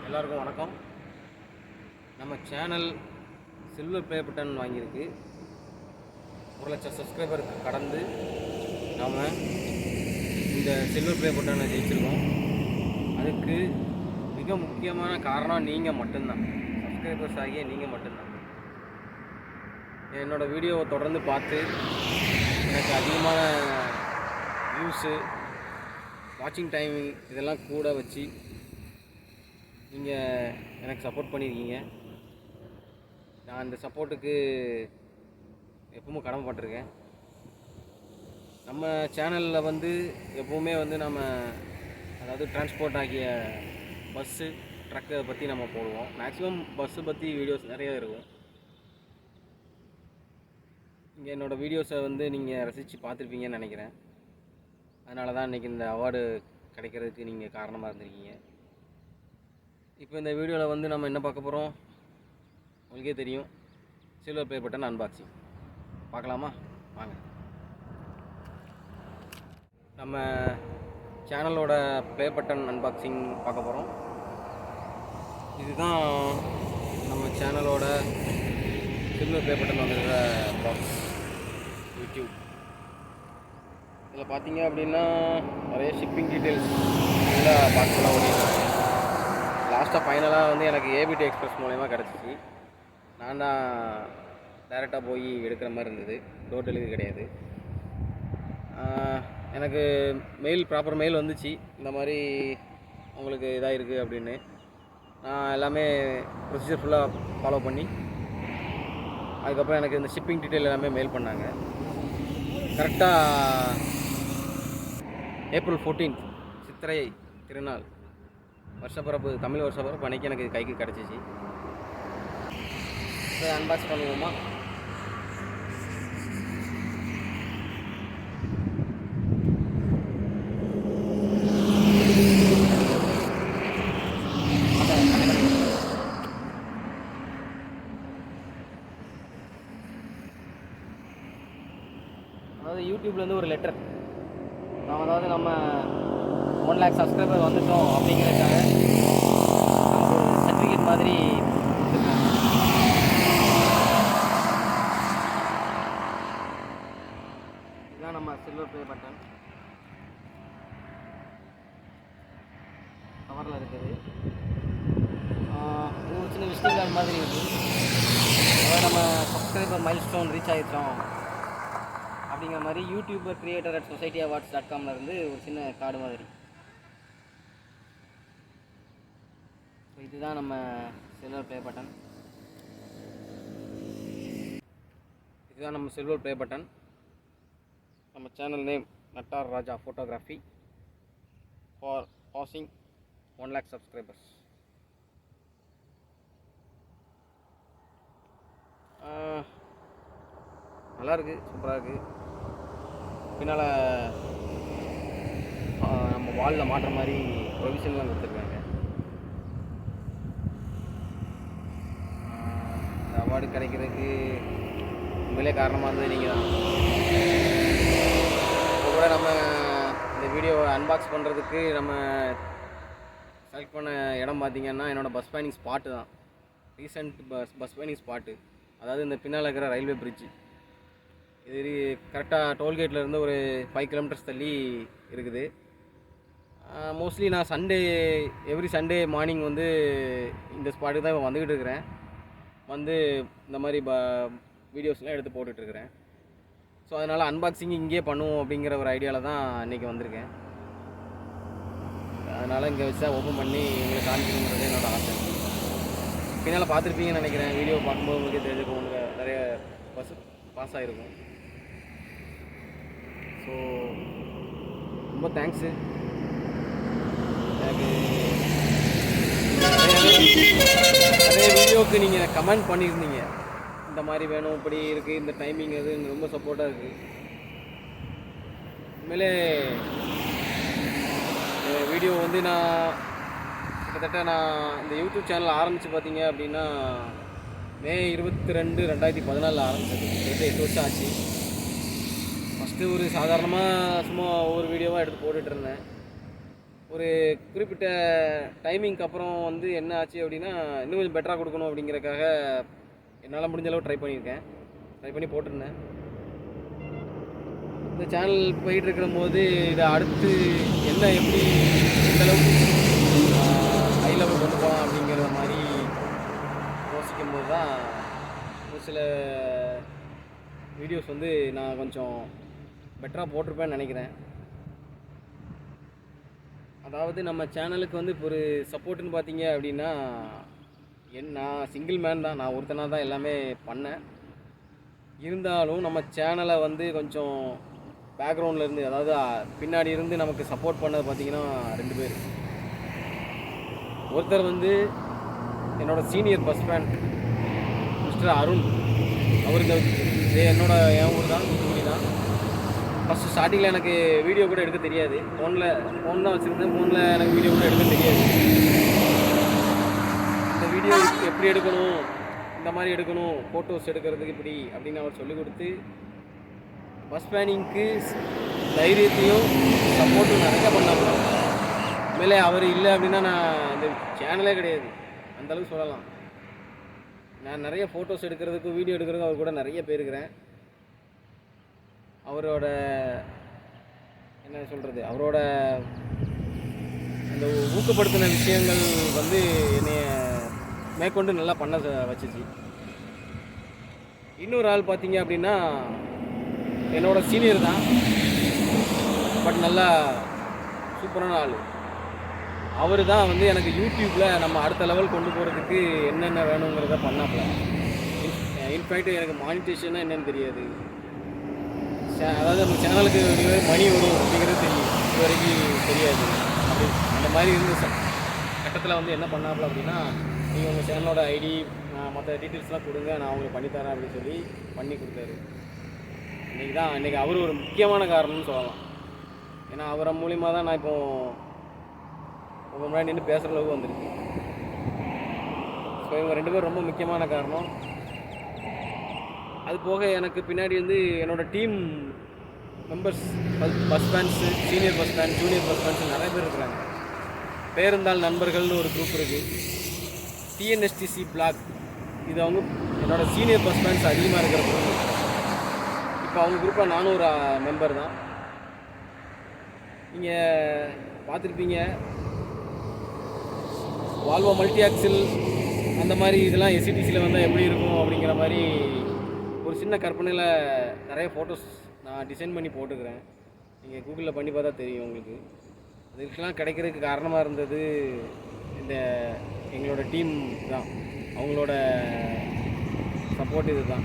எல்லாருக்கும் வணக்கம். நம்ம சேனல் சில்வர் ப்ளே பட்டன் வாங்கியிருக்கு. 1,00,000 சப்ஸ்கிரைபருக்கு கடந்து நாம் இந்த சில்வர் ப்ளே பட்டனை ஜெயிச்சிருக்கோம். அதுக்கு மிக முக்கியமான காரணம் நீங்கள் மட்டும்தான், சப்ஸ்கிரைபர்ஸ் ஆகிய நீங்கள் மட்டும்தான். என்னோடய வீடியோவை தொடர்ந்து பார்த்து எனக்கு அதிகமான வியூஸு, வாட்சிங் டைமிங் இதெல்லாம் கூட வச்சு நீங்கள் எனக்கு சப்போர்ட் பண்ணியிருக்கீங்க. நான் இந்த சப்போர்ட்டுக்கு எப்பவும் கடமைப்பட்டிருக்கேன். நம்ம சேனலில் எப்போவுமே நம்ம அதாவது டிரான்ஸ்போர்ட் ஆகிய பஸ்ஸு, ட்ரக்கை பற்றி நம்ம போடுவோம். மேக்ஸிமம் பஸ்ஸு பற்றி வீடியோஸ் நிறைய இருக்கும். இங்கே என்னோடய வீடியோஸை நீங்கள் ரசித்து பார்த்துருப்பீங்கன்னு நினைக்கிறேன். அதனால தான் இன்றைக்கி இந்த அவார்டு கிடைக்கிறதுக்கு நீங்கள் காரணமாக இருந்திருக்கீங்க. இப்போ இந்த வீடியோவில் நம்ம என்ன பார்க்க போகிறோம் உங்களுக்கே தெரியும். சில்வர் ப்ளே பட்டன் அன்பாக்சிங் பார்க்கலாமா? வாங்க. நம்ம சேனலோட ப்ளே பட்டன் அன்பாக்சிங் பார்க்க போகிறோம். இதுதான் நம்ம சேனலோட சில்வர் ப்ளே பட்டன் வந்துருக்கிற பாக்ஸ். யூடியூப் இதில் பார்த்தீங்க அப்படின்னா நிறைய ஷிப்பிங் டீட்டெயில்ஸ் நல்லா பாக்ஸ்லாம் ஓடிடுறாங்க. லாஸ்ட்டாக ஃபைனலாக எனக்கு ஏபிடி எக்ஸ்பிரஸ் மூலயமா கிடச்சிச்சு. நான் தான் டைரெக்டாக போய் எடுக்கிற மாதிரி இருந்தது. டோர் டெலிவரி கிடையாது. எனக்கு ப்ராப்பர் மெயில் வந்துச்சு, இந்த மாதிரி உங்களுக்கு இதாக இருக்குது அப்படின்னு. நான் எல்லாமே ப்ரொசீஜர் ஃபுல்லாக ஃபாலோ பண்ணி அதுக்கப்புறம் எனக்கு இந்த ஷிப்பிங் டீட்டெயில் எல்லாமே மெயில் பண்ணாங்க. கரெக்டாக ஏப்ரல் 14 சித்திரை திருநாள் வருஷப்பிறப்பு, தமிழ் வருஷப்பிறப்பு அன்றைக்கி எனக்கு கைக்கு கிடச்சிச்சு. இப்போ அன்பாக்ஸ் பண்ணுவோமா? அதாவது யூடியூப்லேருந்து ஒரு லெட்டர், அதாவது நம்ம 1 lakh சப்ஸ்கிரைபர் வந்துட்டோம் அப்படிங்கிறதுக்காக ஒரு சர்டிஃபிகேட் மாதிரி கொடுத்துருக்காங்க. இதுதான் நம்ம சில்வர் ப்ளே பட்டன். கவரில் இருக்குது. இது ஒரு சின்ன விசிட்டிங் கார்டு மாதிரி இருக்குது. அதாவது நம்ம சப்ஸ்கிரைபர் மைல் ஸ்டோன் ரீச் ஆகிட்டோம் அப்படிங்கிற மாதிரி யூடியூபர் கிரியேட்டர் அட் societyawards.com இருந்து ஒரு சின்ன கார்டு மாதிரி. இதுதான் நம்ம சில்வர் ப்ளே பட்டன். இதுதான் நம்ம சில்வர் ப்ளே பட்டன். நம்ம channel name Nattar Raja photography for passing 1 lakh subscribers. நல்லாயிருக்கு, சூப்பராக இருக்குது. பின்னால் நம்ம வாலில் மாட்டுற மாதிரி ப்ரொவிஷன்லாம் கொடுத்துருக்காங்க. இந்த அவார்டு கிடைக்கிறதுக்கு உண்மையிலே காரணமாக இருந்தது நீங்கள் தான். இப்போ கூட நம்ம இந்த வீடியோவை அன்பாக்ஸ் பண்ணுறதுக்கு நம்ம செலக்ட் பண்ண இடம் பார்த்திங்கன்னா என்னோடய பஸ் பயணிங் ஸ்பாட்டு தான். ரீசெண்ட் பஸ் பயணிங் ஸ்பாட்டு, அதாவது இந்த பின்னால் இருக்கிற ரயில்வே பிரிட்ஜு. இது கரெக்டாக டோல்கேட்லேருந்து ஒரு 5 கிலோமீட்டர்ஸ் தள்ளி இருக்குது. மோஸ்ட்லி நான் எவ்ரி சண்டே மார்னிங் இந்த ஸ்பாட்டுக்கு தான் வந்துக்கிட்டு இருக்கிறேன். இந்த மாதிரி வீடியோஸ்லாம் எடுத்து போட்டுட்ருக்கிறேன். ஸோ அதனால் அன்பாக்சிங் இங்கேயே பண்ணுவோம் அப்படிங்கிற ஒரு ஐடியாவில் தான் இன்றைக்கி வந்திருக்கேன். அதனால் இங்கே வச்சு தான் ஓப்பன் பண்ணி உங்களுக்கு காமிக்கணுங்கிறது என்னோடய ஆசை. பின்னால் பார்த்துருப்பீங்கன்னு நினைக்கிறேன். வீடியோ பார்க்கும்போது உங்களுக்கே தெரிஞ்சுக்கும், உங்களுக்கு நிறைய பஸ் பாஸ் ஆகிருக்கும். ஸோ ரொம்ப தேங்க்ஸு. எனக்கு நிறைய வீடியோவுக்கு நீங்கள் கமெண்ட் பண்ணியிருந்தீங்க, இந்த மாதிரி வேணும், இப்படி இருக்குது, இந்த டைமிங் அதுன்னு ரொம்ப சப்போர்ட்டாக இருக்குது. உண்மையிலே வீடியோ நான் கிட்டத்தட்ட இந்த யூடியூப் சேனல் ஆரம்பித்து பார்த்தீங்க அப்படின்னா மே 22, 2014 ஆரம்பிச்சது. 8 வருஷம் ஆச்சு. ஃபஸ்ட்டு ஒரு சாதாரணமாக சும்மா ஒவ்வொரு வீடியோவாக எடுத்து போட்டுட்ருந்தேன். ஒரு குறிப்பிட்ட டைமிங்க்கு அப்புறம் வந்து என்ன ஆச்சு அப்படின்னா, இன்னும் கொஞ்சம் பெட்டராக கொடுக்கணும் அப்படிங்கிறதுக்காக என்னால் முடிஞ்ச அளவு ட்ரை பண்ணி போட்டிருந்தேன். இந்த சேனல் போயிட்டு இருக்கும்போது இதை அடுத்து என்ன எப்படி எந்த அளவுக்கு ஹை லெவல் கொண்டு போகலாம் அப்படிங்கிற மாதிரி யோசிக்கும் போது தான் ஒரு சில வீடியோஸ் வந்து நான் கொஞ்சம் பெட்டராக போட்டிருப்பேன்னு நினைக்கிறேன். அதாவது நம்ம சேனலுக்கு வந்து இப்போ ஒரு சப்போர்ட்டுன்னு பார்த்தீங்க அப்படின்னா, நான் சிங்கிள் மேன் தான், நான் ஒருத்தனாக தான் எல்லாமே பண்ணேன். இருந்தாலும் நம்ம சேனலை வந்து கொஞ்சம் பேக்ரவுண்டில் இருந்து, அதாவது பின்னாடி இருந்து நமக்கு சப்போர்ட் பண்ணது பார்த்திங்கன்னா 2 பேர். ஒருத்தர் வந்து என்னோடய senior bus man mister Arun. அவருக்கு என் ஊர் தான், தூத்துக்குடி தான். ஃபஸ்ட்டு ஸ்டார்டிங்கில் எனக்கு வீடியோ கூட எடுக்க தெரியாது. ஃபோன் தான் வச்சுருந்தேன். ஃபோனில் எனக்கு வீடியோ கூட எடுக்க தெரியாது. இந்த வீடியோ எப்படி எடுக்கணும், இந்த மாதிரி எடுக்கணும், ஃபோட்டோஸ் எடுக்கிறதுக்கு இப்படி அப்படின்னு அவர் சொல்லிக் கொடுத்து பஸ் பிளானிங்க்கு தைரியத்தையும் சப்போர்ட்டும் நிறையா பண்ணாங்க. உண்மையிலே அவர் இல்லை அப்படின்னா நான் இந்த சேனலே கிடையாது, அந்தளவுக்கு சொல்லலாம். நான் நிறைய ஃபோட்டோஸ் எடுக்கிறதுக்கும் வீடியோ எடுக்கிறதுக்கும் அவர் கூட நிறைய போயிருக்கிறேன். அவரோட என்ன சொல்கிறது, அவரோட அந்த ஊக்கப்படுத்தின விஷயங்கள் வந்து என்னை மேற்கொண்டு நல்லா பண்ண வச்சிச்சு. இன்னொரு ஆள் பார்த்தீங்க அப்படின்னா என்னோடய சீனியர் தான், பட் நல்லா சூப்பரான ஆள். அவர் தான் வந்து எனக்கு யூடியூப்பில் நம்ம அடுத்த லெவல் கொண்டு போகிறதுக்கு என்னென்ன வேணுங்கிறத பண்ணாப்புல. இன்ஃபேக்ட் எனக்கு மானிட்டேஷன்னா என்னென்னு தெரியாது. அதாவது நம்ம சேனலுக்கு மணி வரும் அப்படிங்கிறது தெரியும், இது வரைக்கும் தெரியாது. அப்படி அந்த மாதிரி இருந்த கட்டத்தில் வந்து என்ன பண்ணாப்புல அப்படின்னா, நீங்கள் உங்கள் சேனலோட ஐடி மற்ற டீட்டெயில்ஸ்லாம் கொடுங்க, நான் உங்களுக்கு பண்ணித்தரேன் அப்படின்னு சொல்லி பண்ணி கொடுத்தாரு. இன்றைக்கி அவர் ஒரு முக்கியமான காரணம்னு சொல்லலாம். ஏன்னா அவரை மூலிமா தான் நான் இப்போது உங்கள் முன்னாடி நின்று பேசுகிற அளவுக்கு வந்திருக்கு. ஸோ இவங்க 2 பேரும் ரொம்ப முக்கியமான காரணம். அது போக எனக்கு பின்னாடி வந்து என்னோடய team members, bus fans, senior bus fan, junior bus fans நிறைய பேர் இருக்கிறாங்க. பேருந்தாள் நண்பர்கள்னு ஒரு குரூப் இருக்குது. டிஎன்எஸ்டிசி பிளாக், இது அவங்க என்னோடய சீனியர் பஸ் ஃபேன்ஸ் அதிகமாக இருக்கிற குரூப். இப்போ அவங்க குரூப்பில் நானும் ஒரு மெம்பர் தான். நீங்கள் பார்த்துருப்பீங்க, வால்வோ மல்டி ஆக்சில் அந்த மாதிரி இதெல்லாம் எஸ்சிடிசியில் வந்தால் எப்படி இருக்கும் அப்படிங்கிற மாதிரி ஒரு சின்ன கற்பனையில் நிறைய ஃபோட்டோஸ் நான் டிசைன் பண்ணி போட்டுக்கிறேன். நீங்கள் கூகுளில் பண்ணி பார்த்தா தெரியும் உங்களுக்கு. இதுக்கெல்லாம் கிடைக்கிறதுக்கு காரணமாக இருந்தது இந்த எங்களோட டீம் தான், அவங்களோட சப்போர்ட் இது தான்.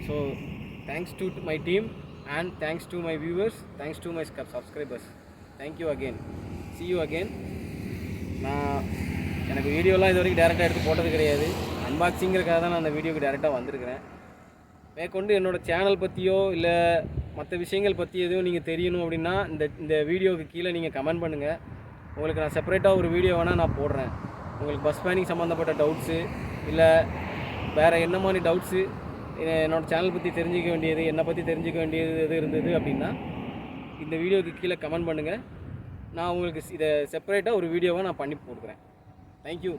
So thanks to my team and thanks to my viewers, thanks to my subscribers. Thank you again, see you again. எனக்கு வீடியோலாம் இது வரைக்கும் டேரெக்டாக எடுத்து போட்டது கிடையாது. அன்பாக்சிங்கிறதுக்காக தான் நான் அந்த வீடியோக்கு டேரெக்டாக வந்திருக்கிறேன். மேற்கொண்டு என்னோடய சேனல் பற்றியோ இல்லை மற்ற விஷயங்கள் பற்றி எதுவும் நீங்கள் தெரியணும் அப்படின்னா இந்த வீடியோவுக்கு கீழே நீங்கள் கமெண்ட் பண்ணுங்கள். உங்களுக்கு நான் செப்பரேட்டாக ஒரு வீடியோ வேணால் நான் போடுறேன். உங்களுக்கு பஸ் பிளானிங் சம்மந்தப்பட்ட டவுட்ஸு இல்லை வேறு என்ன மாதிரி டவுட்ஸு, என்னோடய சேனல் பற்றி தெரிஞ்சிக்க வேண்டியது, என்னை பற்றி தெரிஞ்சிக்க வேண்டியது எது இருந்தது அப்படின்னா இந்த வீடியோவுக்கு கீழே கமெண்ட் பண்ணுங்கள். நான் உங்களுக்கு இதை செப்பரேட்டாக ஒரு வீடியோவாக நான் பண்ணி போடுறேன்.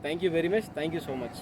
Thank you very much, thank you so much.